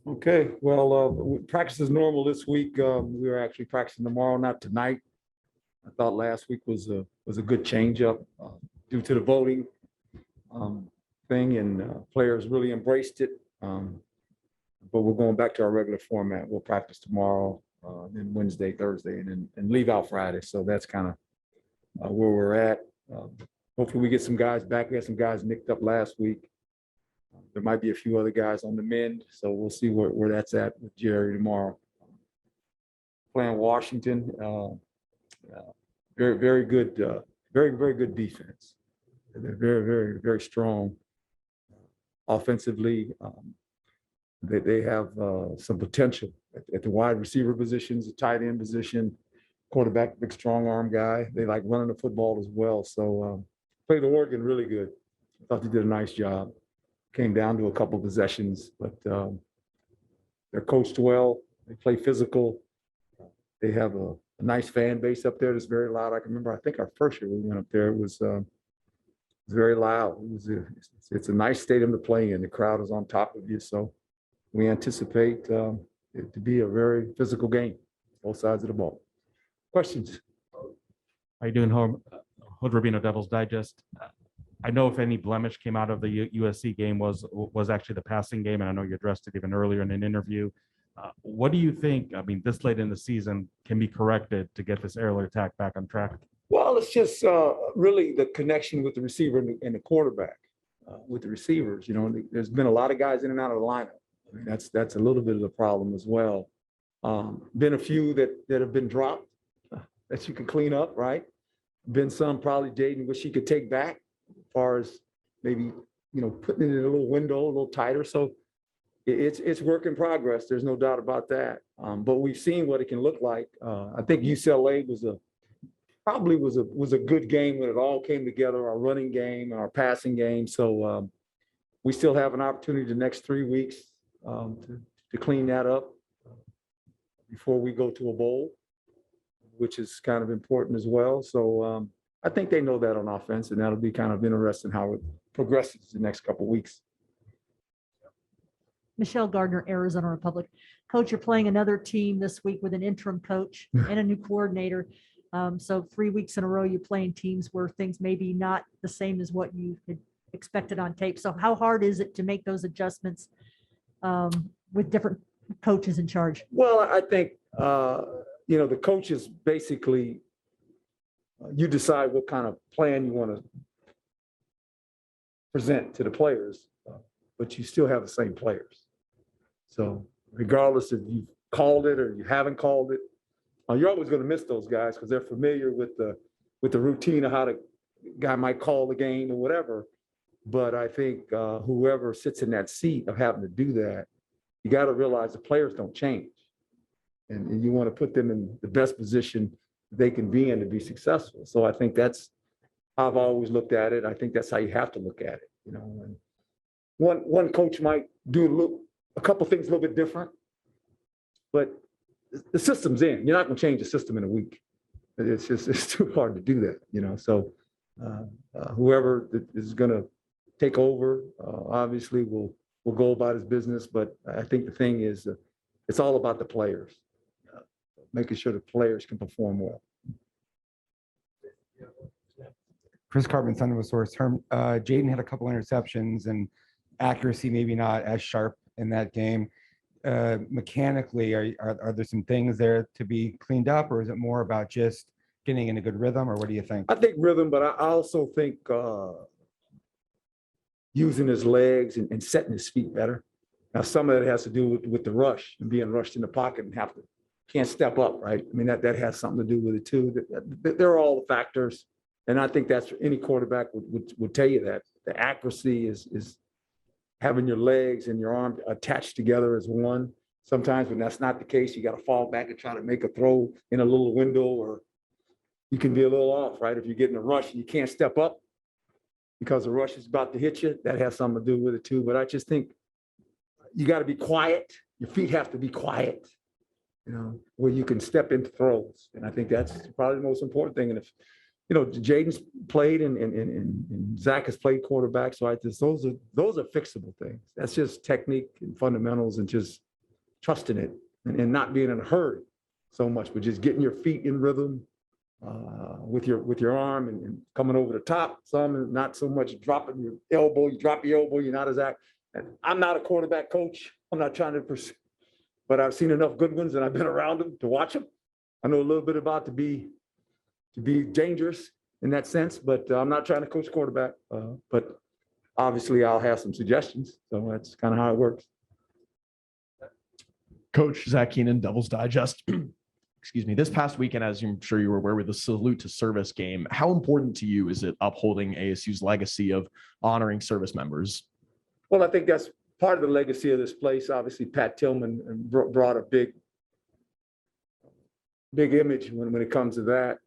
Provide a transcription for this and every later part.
Okay, well, practice is normal this week. We are actually practicing tomorrow, not tonight. I thought last week was a good change up due to the voting thing, and players really embraced it. But we're going back to our regular format. We'll practice tomorrow, then Wednesday, Thursday, and leave out Friday. So that's kind of where we're at. Hopefully we get some guys back. We had some guys nicked up last week. There might be a few other guys on the mend, so we'll see where that's at with Jerry tomorrow. Playing Washington, very good, very good defense. They're very strong offensively. They have some potential at the wide receiver positions, the tight end position, quarterback, big strong arm guy. They like running the football as well. So played Oregon really good. I thought they did a nice job. Came down to a couple possessions, but they're coached well. They play physical. They have a nice fan base up there that's very loud. I can remember, I think our first year we went up there, it was very loud. It's a nice stadium to play in. The crowd is on top of you. So we anticipate it to be a very physical game, both sides of the ball. Questions? How you doing, Herm? Hood Rubino, Devil's Digest. I know if any blemish came out of the USC game was actually the passing game, and I know you addressed it even earlier in an interview. What do you think, I mean, this late in the season can be corrected to get this aerial attack back on track? Well, it's just really the connection with the receiver and the quarterback, with the receivers. You know, there's been a lot of guys in and out of the lineup. I mean, that's a little bit of the problem as well. Been a few that have been dropped that you can clean up, right? Been some probably Jaden wish he could take back as far as maybe, you know, putting it in a little window, a little tighter. So it's work in progress. There's no doubt about that. But we've seen what it can look like. I think UCLA was a good game when it all came together, our running game and our passing game. So we still have an opportunity the next 3 weeks to clean that up before we go to a bowl, which is kind of important as well. So I think they know that on offense, and that'll be kind of interesting how it progresses the next couple of weeks. Michelle Gardner, Arizona Republic. Coach, you're playing another team this week with an interim coach and a new coordinator. So 3 weeks in a row, you're playing teams where things maybe not the same as what you had expected on tape. So how hard is it to make those adjustments with different coaches in charge? Well, I think, you know, the coaches basically, you decide what kind of plan you want to present to the players, but you still have the same players. So regardless if you called it or you haven't called it, you're always going to miss those guys because they're familiar with the routine of how the guy might call the game or whatever. But I think whoever sits in that seat of having to do that, you got to realize the players don't change. And you want to put them in the best position they can be in to be successful. So I think that's how I've always looked at it. I think that's how you have to look at it. You know, and one coach might do a couple things a little bit different, but the system's in. You're not going to change the system in a week. It's too hard to do that. You know, so whoever is going to take over, obviously will go about his business. But I think the thing is, it's all about the players, making sure the players can perform well. Chris Cartman, Son of a Source. Herm, Jaden had a couple interceptions and accuracy maybe not as sharp in that game. Mechanically, are there some things there to be cleaned up, or is it more about just getting in a good rhythm, or what do you think? I think rhythm, but I also think using his legs and setting his feet better. Now, some of it has to do with the rush and being rushed in the pocket and can't step up, right? I mean, that has something to do with it too. They're all the factors. And I think that's any quarterback would tell you that. The accuracy is having your legs and your arm attached together as one. Sometimes when that's not the case, you got to fall back and try to make a throw in a little window, or you can be a little off, right? If you're getting a rush and you can't step up because the rush is about to hit you, that has something to do with it too. But I just think you got to be quiet. Your feet have to be quiet, you know, where you can step into throws. And I think that's probably the most important thing. And if, you know, Jaden's played and Zach has played quarterback. So those are fixable things. That's just technique and fundamentals and just trusting it and not being in a hurry so much, but just getting your feet in rhythm with your arm and coming over the top some, and not so much dropping your elbow. You drop your elbow, you're not as act. I'm not a quarterback coach. I'm not trying to pursue, but I've seen enough good ones and I've been around them to watch them. I know a little bit about to be dangerous in that sense, but I'm not trying to coach quarterback. But obviously I'll have some suggestions. So that's kind of how it works. Coach Zach Keenan, Devil's Digest. Excuse me. This past weekend, as I'm sure you were aware, with the salute to service game, how important to you is it upholding ASU's legacy of honoring service members? Well, I think that's part of the legacy of this place. Obviously, Pat Tillman brought a big image when it comes to that.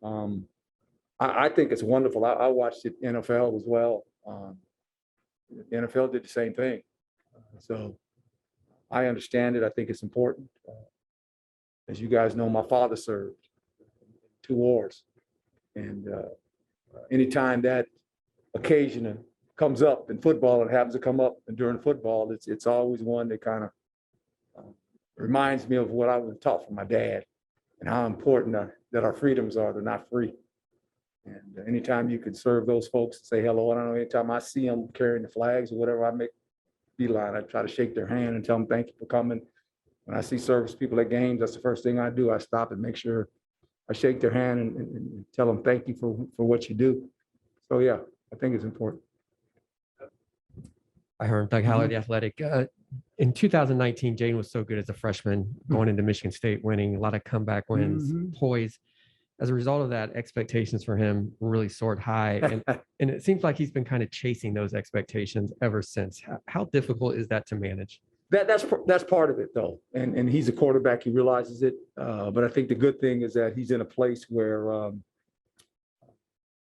I think it's wonderful. I watched it NFL as well. The NFL did the same thing. So I understand it. I think it's important. As you guys know, my father served 2 wars. And anytime that occasion comes up in football, it happens to come up and during football, it's always one that kind of reminds me of what I was taught from my dad and how important that our freedoms are. They're not free. And anytime you can serve those folks and say hello, I don't know, anytime I see them carrying the flags or whatever, I make beeline. I try to shake their hand and tell them thank you for coming. When I see service people at games, that's the first thing I do. I stop and make sure I shake their hand and tell them thank you for what you do. So yeah, I think it's important. Hi, Herm. Doug Haller, The Athletic. In 2019, Jaden was so good as a freshman, going into Michigan State, winning a lot of comeback wins, poise. As a result of that, expectations for him really soared high. And it seems like he's been kind of chasing those expectations ever since. How difficult is that to manage? That's part of it, though. And he's a quarterback. He realizes it. But I think the good thing is that he's in a place where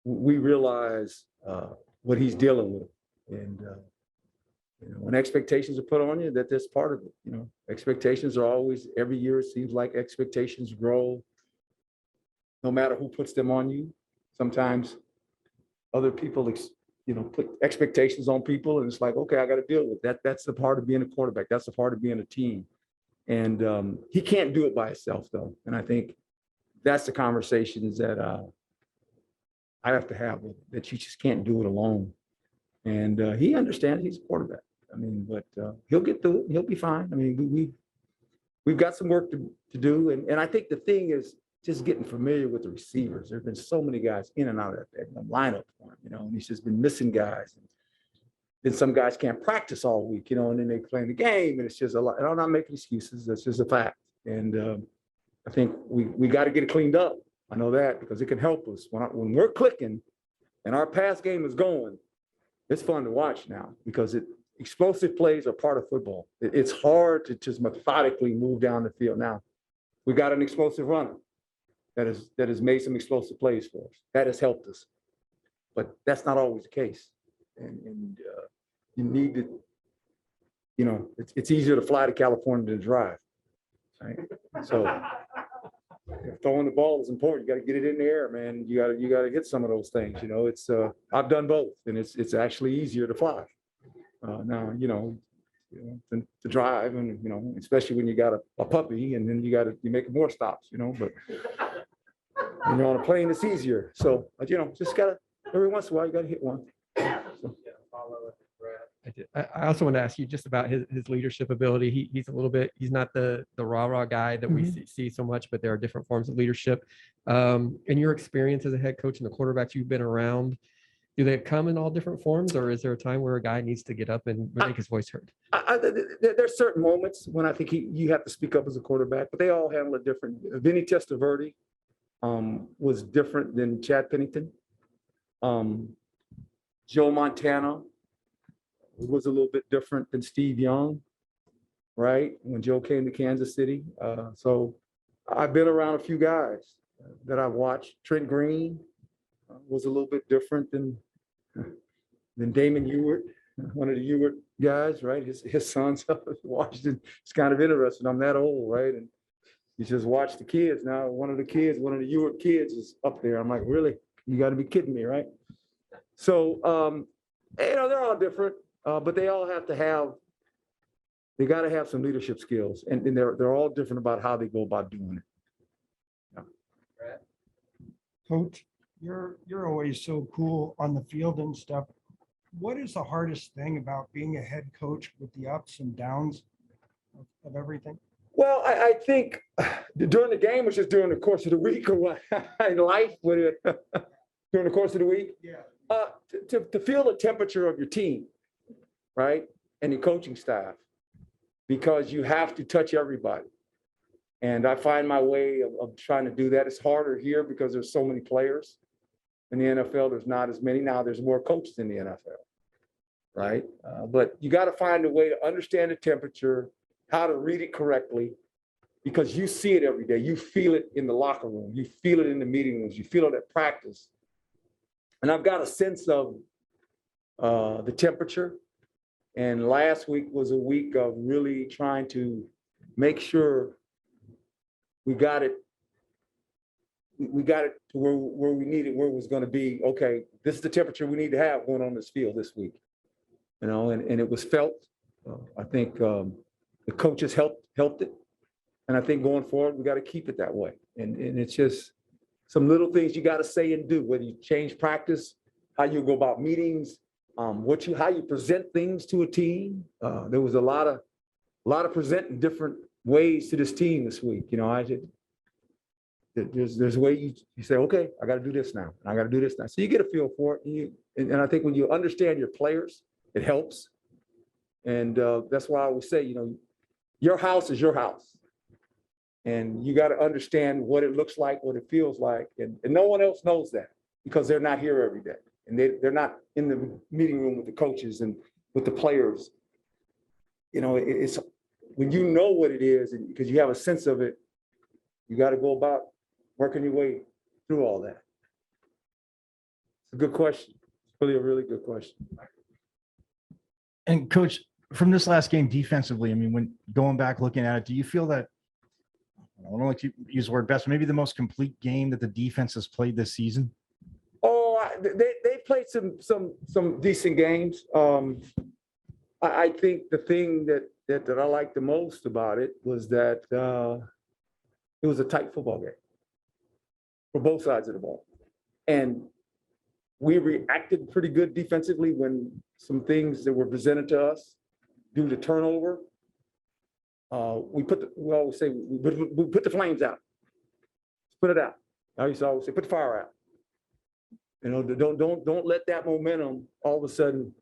we realize what he's dealing with. And when expectations are put on you, that's part of it. Expectations are always, every year it seems like expectations grow, no matter who puts them on you. Sometimes other people, put expectations on people, and it's like, okay, I got to deal with that. That's the part of being a quarterback. That's the part of being a team. And he can't do it by himself, though. And I think that's the conversations that I have to have with, that you just can't do it alone. And he understands he's a quarterback. I mean, but he'll get through it. He'll be fine. I mean, we've got some work to do. And I think the thing is just getting familiar with the receivers. There have been so many guys in and out of that lineup for him, and he's just been missing guys. And then some guys can't practice all week, and then they play in the game, and it's just a lot. And I'm not making excuses. That's just a fact. And I think we got to get it cleaned up. I know that because it can help us when we're clicking and our pass game is going. It's fun to watch now because explosive plays are part of football. It's hard to just methodically move down the field. Now we got an explosive runner that has made some explosive plays for us. That has helped us, but that's not always the case. And you need to, it's easier to fly to California than to drive, right? So throwing the ball is important. You got to get it in the air, man. You got to get some of those things. It's I've done both, and it's actually easier to fly now. To drive, and especially when you got a puppy, and then you make more stops. But when you're on a plane, it's easier. So just gotta every once in a while you gotta hit one. So. I also want to ask you just about his leadership ability. He's not the rah-rah guy that we see so much, but there are different forms of leadership. In your experience as a head coach and the quarterbacks you've been around, do they come in all different forms, or is there a time where a guy needs to get up and make his voice heard? There's certain moments when I think you have to speak up as a quarterback, but they all handle it different. Vinny Testaverde was different than Chad Pennington. Joe Montana was a little bit different than Steve Young, right? When Joe came to Kansas City. So I've been around a few guys that I've watched. Trent Green was a little bit different than Damon Ewert, one of the Ewert guys, right? His son's up in Washington. It's kind of interesting. I'm that old, right? And you just watch the kids. Now one of the Ewert kids is up there. I'm like, really? You got to be kidding me, right? So, they're all different, but they all have to have they got to have some leadership skills, and they're all different about how they go about doing it. Coach, you're always so cool on the field and stuff. What is the hardest thing about being a head coach with the ups and downs of everything? Well, I think during the game, or just during the course of the week, or what, in life, with it, during the course of the week, to feel the temperature of your team, right, and your coaching staff, because you have to touch everybody. And I find my way of trying to do that. It's harder here because there's so many players. In the NFL, there's not as many. Now there's more coaches in the NFL, right? But you got to find a way to understand the temperature, how to read it correctly, because you see it every day. You feel it in the locker room. You feel it in the meeting rooms. You feel it at practice. And I've got a sense of the temperature. And last week was a week of really trying to make sure we got it to where we needed, where it was going to be. Okay, this is the temperature we need to have going on this field this week, you know, and it was felt. I think the coaches helped it, and I think going forward we got to keep it that way. And it's just some little things you got to say and do, whether you change practice, how you go about meetings, how you present things to a team. There was a lot of presenting different ways to this team this week. You know, there's a way you say, okay, I got to do this now, and I got to do this now. So you get a feel for it. And I think when you understand your players, it helps. And that's why I always say, you know, your house is your house. And you got to understand what it looks like, what it feels like. And no one else knows that because they're not here every day. And they're not in the meeting room with the coaches and with the players. You know, it's when you know what it is, and because you have a sense of it, you got to go about working your way through all that. It's a good question. It's really a really good question. And Coach, from this last game defensively, I mean, when going back looking at it, do you feel that, I don't like to use the word best, maybe the most complete game that the defense has played this season? Oh, they played some decent games. I think the thing that I liked the most about it was that it was a tight football game for both sides of the ball. And we reacted pretty good defensively when some things that were presented to us due to turnover. We always say, we put the flames out. Put it out. I used to always say, put the fire out. You know, don't let that momentum all of a sudden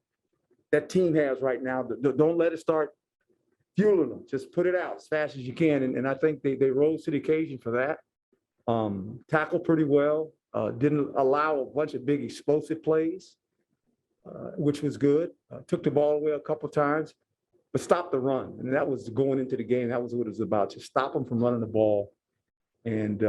that team has right now, don't let it start fueling them. Just put it out as fast as you can. And I think they rose to the occasion for that. Tackled pretty well. Didn't allow a bunch of big explosive plays, which was good. Took the ball away a couple of times, but stopped the run. And that was going into the game. That was what it was about. Just stop them from running the ball. And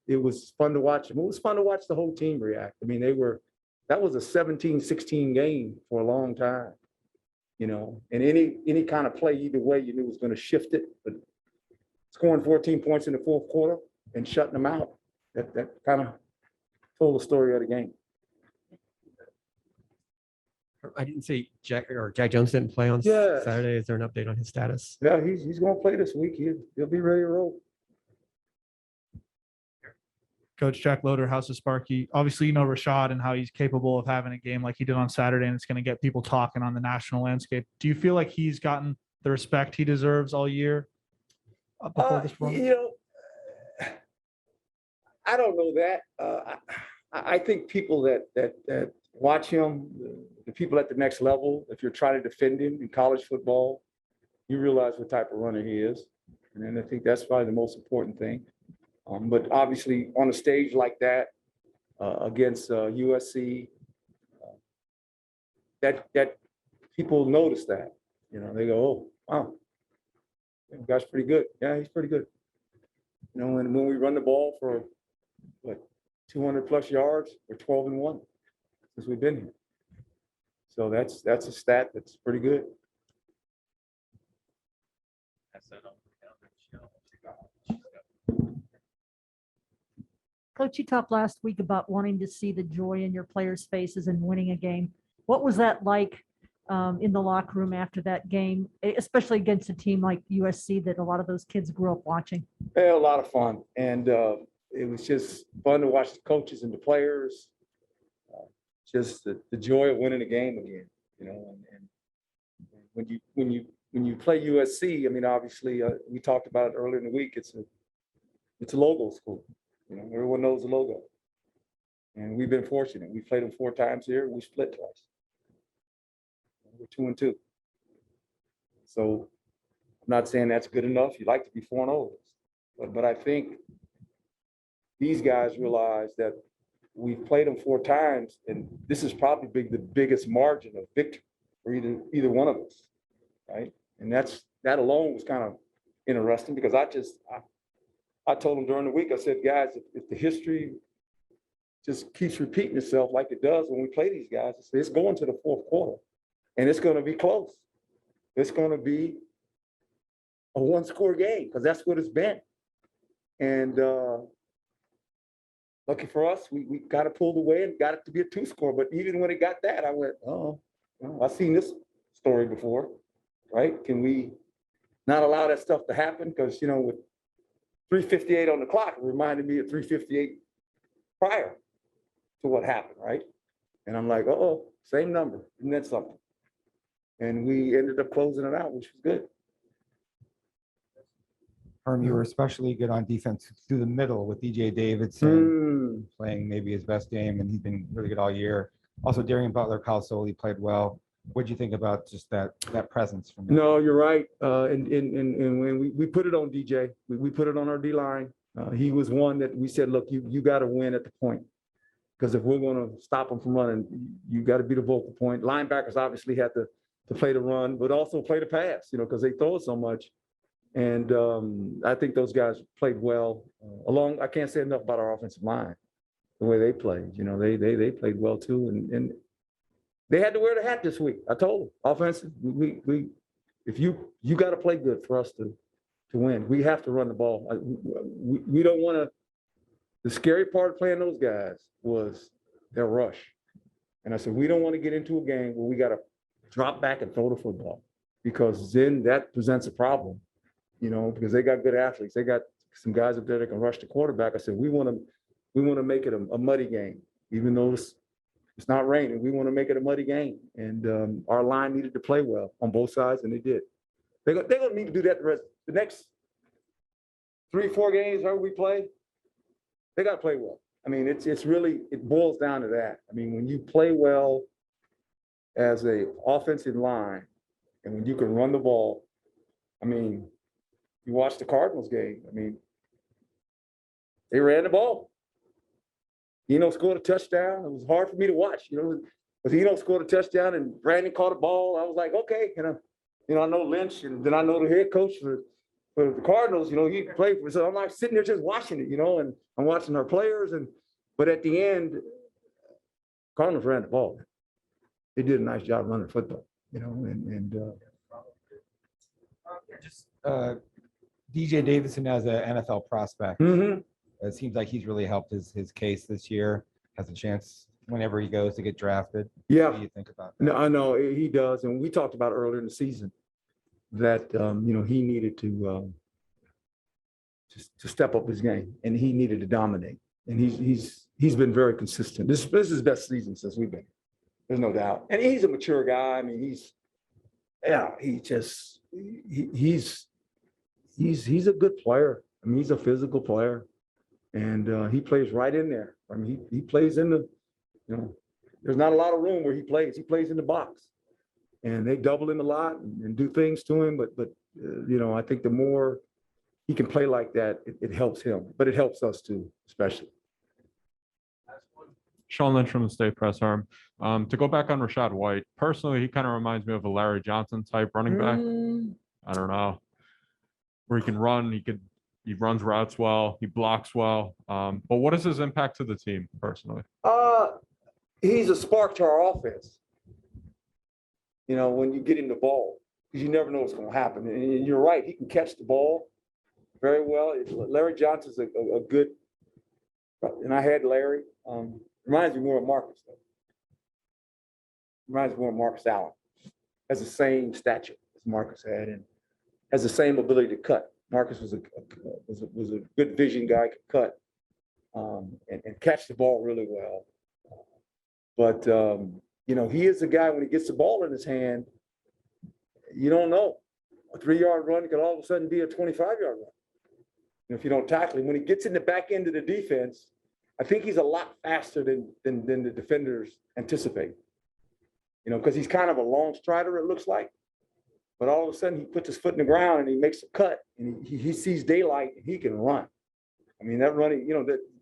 it was fun to watch. It was fun to watch the whole team react. I mean, that was a 17-16 game for a long time, you know, and any kind of play either way, you knew it was going to shift it, but scoring 14 points in the fourth quarter and shutting them out, that kind of told the story of the game. I didn't see Jack Jones didn't play on Yeah. Saturday. Is there an update on his status? Yeah, he's going to play this week. He'll be ready to roll. Coach Jack Loader, House of Sparky. Obviously, you know Rashaad and how he's capable of having a game like he did on Saturday, and it's going to get people talking on the national landscape. Do you feel like he's gotten the respect he deserves all year before this run? You know, I don't know that. I think people that watch him, the people at the next level, if you're trying to defend him in college football, you realize what type of runner he is. And I think that's probably the most important thing. But obviously on a stage like that against USC, that people notice that, you know, they go, oh, wow, that guy's pretty good. Yeah, he's pretty good. You know, and when we run the ball for what, 200 plus yards, we're 12-1 since we've been here. So that's a stat that's pretty good. Coach, you talked last week about wanting to see the joy in your players' faces and winning a game. What was that like in the locker room after that game, especially against a team like USC that a lot of those kids grew up watching? Yeah, a lot of fun. And it was just fun to watch the coaches and the players. Just the joy of winning a game again, you know. And when you play USC, I mean, obviously we talked about it earlier in the week. It's a logo school. You know, everyone knows the logo. And we've been fortunate. We played them 4 times here. We split twice. We're 2-2. So I'm not saying that's good enough. You like to be 4-0. But I think these guys realize that we've played them 4 times, and this is probably the biggest margin of victory for either one of us, right? And that alone was kind of interesting because I told them during the week, I said, guys, if the history just keeps repeating itself like it does when we play these guys, it's going to the 4th quarter, and it's going to be close. It's going to be a 1-score game because that's what it's been. And lucky for us, we got it pulled away and got it to be a 2-score. But even when it got that, I went, oh, well, I've seen this story before, right? Can we not allow that stuff to happen? Because, you know, with 3:58 on the clock, it reminded me of 3:58 prior to what happened, right? And I'm like, oh, same number. Isn't that something? And we ended up closing it out, which was good. Herm, you were especially good on defense through the middle with DJ Davidson playing maybe his best game, and he's been really good all year. Also, Darian Butler, Kyle Soley played well. What do you think about just that presence from him? No, you're right. And when we put it on DJ, we put it on our D line. He was one that we said, look, you got to win at the point, because if we're going to stop them from running, you got to be the vocal point. Linebackers obviously had to play the run, but also play the pass, you know, because they throw it so much. And I think those guys played well. I can't say enough about our offensive line, the way they played. You know, they played well too, and they had to wear the hat this week. I told them, offensive, if you got to play good for us to win. We have to run the ball. We don't want to. The scary part of playing those guys was their rush, and I said we don't want to get into a game where we got to drop back and throw the football, because then that presents a problem. You know, because they got good athletes. They got some guys up there that can rush the quarterback. I said, we want to make it a muddy game, even though it's not raining. We want to make it a muddy game. And our line needed to play well on both sides, and they did. They're going to need to do that the next 3-4 games, however we play, they got to play well. I mean, it boils down to that. I mean, when you play well as a offensive line, and when you can run the ball, I mean, you watch the Cardinals game. I mean, they ran the ball. Eno scored a touchdown. It was hard for me to watch, you know, because Eno scored a touchdown and Brandon caught a ball. I was like, okay, I know Lynch, and then I know the head coach for the Cardinals. You know, he played for. So I'm like sitting there just watching it, you know, and I'm watching our players. But at the end, Cardinals ran the ball. They did a nice job running football, you know, DJ Davidson as an NFL prospect. It seems like he's really helped his case this year. Has a chance whenever he goes to get drafted. Yeah. What do you think about that? No, I know he does, and we talked about earlier in the season that you know, he needed to step up his game, and he needed to dominate, and he's been very consistent. This is his best season since we've been here. There's no doubt, and he's a mature guy. I mean, he's a good player. I mean, he's a physical player, and he plays right in there. I mean, he plays in the, you know, there's not a lot of room where he plays. He plays in the box, and they double him a lot and do things to him. But you know, I think the more he can play like that, it helps him, but it helps us too, especially. Sean Lynch from the State Press, Herm. To go back on Rashaad White, personally, he kind of reminds me of a Larry Johnson type running back. I don't know, where he can run, he runs routes well, he blocks well. But what is his impact to the team personally? He's a spark to our offense. You know, when you get him the ball, because you never know what's going to happen. And you're right, he can catch the ball very well. Larry Johnson's a good, and I had Larry. Reminds me more of Marcus, though. Reminds me more of Marcus Allen. has the same stature as Marcus had and has the same ability to cut. Marcus was a good vision guy, could cut and catch the ball really well. But, he is a guy, when he gets the ball in his hand, you don't know. A 3-yard run could all of a sudden be a 25-yard run. If you don't tackle him, when he gets in the back end of the defense, I think he's a lot faster than the defenders anticipate. Because he's kind of a long strider, it looks like. But all of a sudden, he puts his foot in the ground and he makes a cut and he sees daylight and he can run. I mean, that running,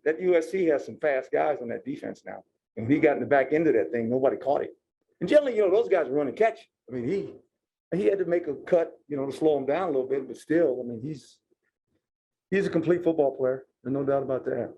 that USC has some fast guys on that defense now. And when he got in the back end of that thing, nobody caught it. And generally, those guys run and catch. I mean, he had to make a cut, to slow him down a little bit, but still, I mean, he's a complete football player. There's no doubt about that.